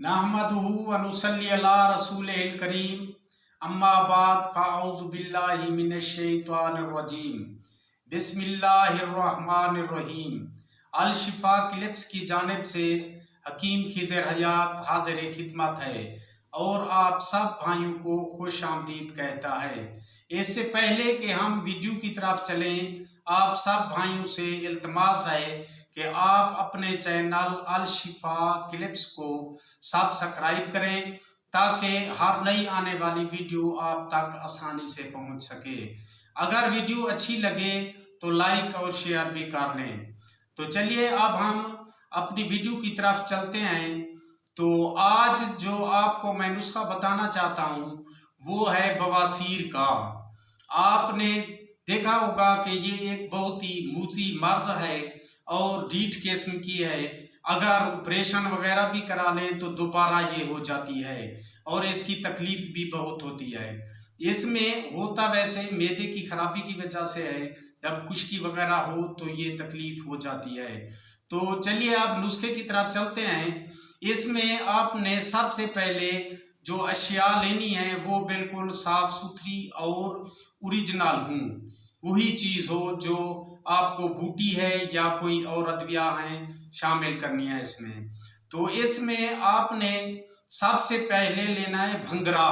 नहमदुहु व नुसल्ली अला रसूलिल करीम अम्मा बाद फ़अऊज़ु बिल्लाहि मिनश शैतानिर रजीम बिस्मिल्लाहिर रहमानिर रहीम। अल शिफा क्लिप्स की जानिब से हकीम खिज़र हयात हाज़िर खिदमत है और आप सब भाइयों को खुश आमदीद कहता है। इससे पहले कि हम वीडियो की तरफ चलें, आप सब भाइयों से इल्तमास है कि आप अपने चैनल अल शिफा क्लिप्स को सब्सक्राइब करें ताकि हर नई आने वाली वीडियो आप तक आसानी से पहुंच सके। अगर वीडियो अच्छी लगे तो लाइक और शेयर भी कर लें। तो चलिए अब हम अपनी वीडियो की तरफ चलते हैं। तो आज जो आपको मैं नुस्खा बताना चाहता हूँ वो है बवासीर का। आपने देखा होगा कि ये एक बहुत ही मूजी मर्ज है और ढीठ किस्म की है। अगर ऑपरेशन वगैरह भी करा लें तो दोबारा ये हो जाती है और इसकी तकलीफ भी बहुत होती है। इसमें होता वैसे मैदे की खराबी की वजह से है, जब खुश्की वगैरह हो तो ये तकलीफ हो जाती है। तो चलिए अब नुस्खे की तरफ चलते हैं। इसमें आपने सबसे पहले जो अशिया लेनी है वो बिल्कुल साफ सुथरी और ओरिजिनल हो, वही चीज़ हो जो आपको बूटी है या कोई और अद्विया है शामिल करनी है इसमें। तो इसमें आपने सबसे पहले लेना है भंगरा।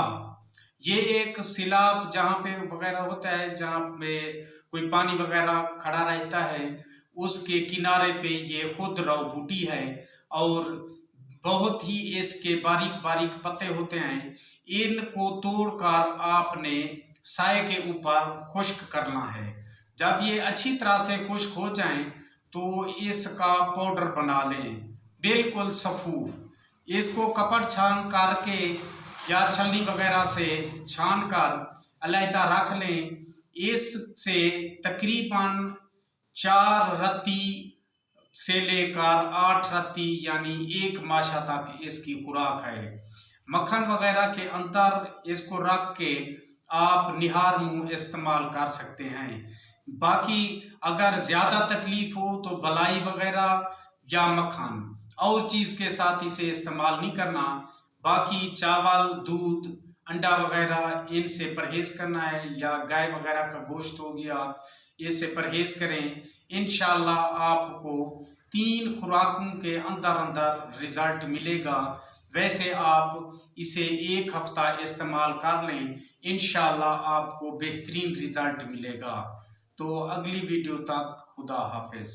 ये एक सिलाब जहाँ पे वगैरह होता है, जहाँ पे कोई पानी वगैरह खड़ा रहता है, उसके किनारे पे ये खुद रव बूटी है और बहुत ही इसके बारीक बारीक पत्ते होते हैं। इनको तोड़कर आपने साए के ऊपर खुश्क करना है। जब ये अच्छी तरह से खुश्क हो जाएं तो इसका पाउडर बना लें, बिल्कुल सफूफ। इसको कपड़ छान करके या छलनी वगैरह से छान कर अलहदा रख लें। इससे तकरीबन 4 रत्ती से लेकर 8 रत्ती यानी 1 माशा तक इसकी खुराक है। मक्खन वगैरह के अंदर इसको रख के आप निहार मुंह इस्तेमाल कर सकते हैं। बाकी अगर ज़्यादा तकलीफ हो तो बलाई वगैरह या मक्खन और चीज़ के साथ इसे इस्तेमाल नहीं करना। बाकी चावल, दूध, अंडा वगैरह इनसे परहेज़ करना है, या गाय वगैरह का गोश्त हो गया, इससे परहेज़ करें। इंशाल्लाह आपको 3 खुराकों के अंदर अंदर रिज़ल्ट मिलेगा। वैसे आप इसे 1 हफ्ता इस्तेमाल कर लें, इंशाल्लाह आपको बेहतरीन रिज़ल्ट मिलेगा। तो अगली वीडियो तक खुदा हाफिज़।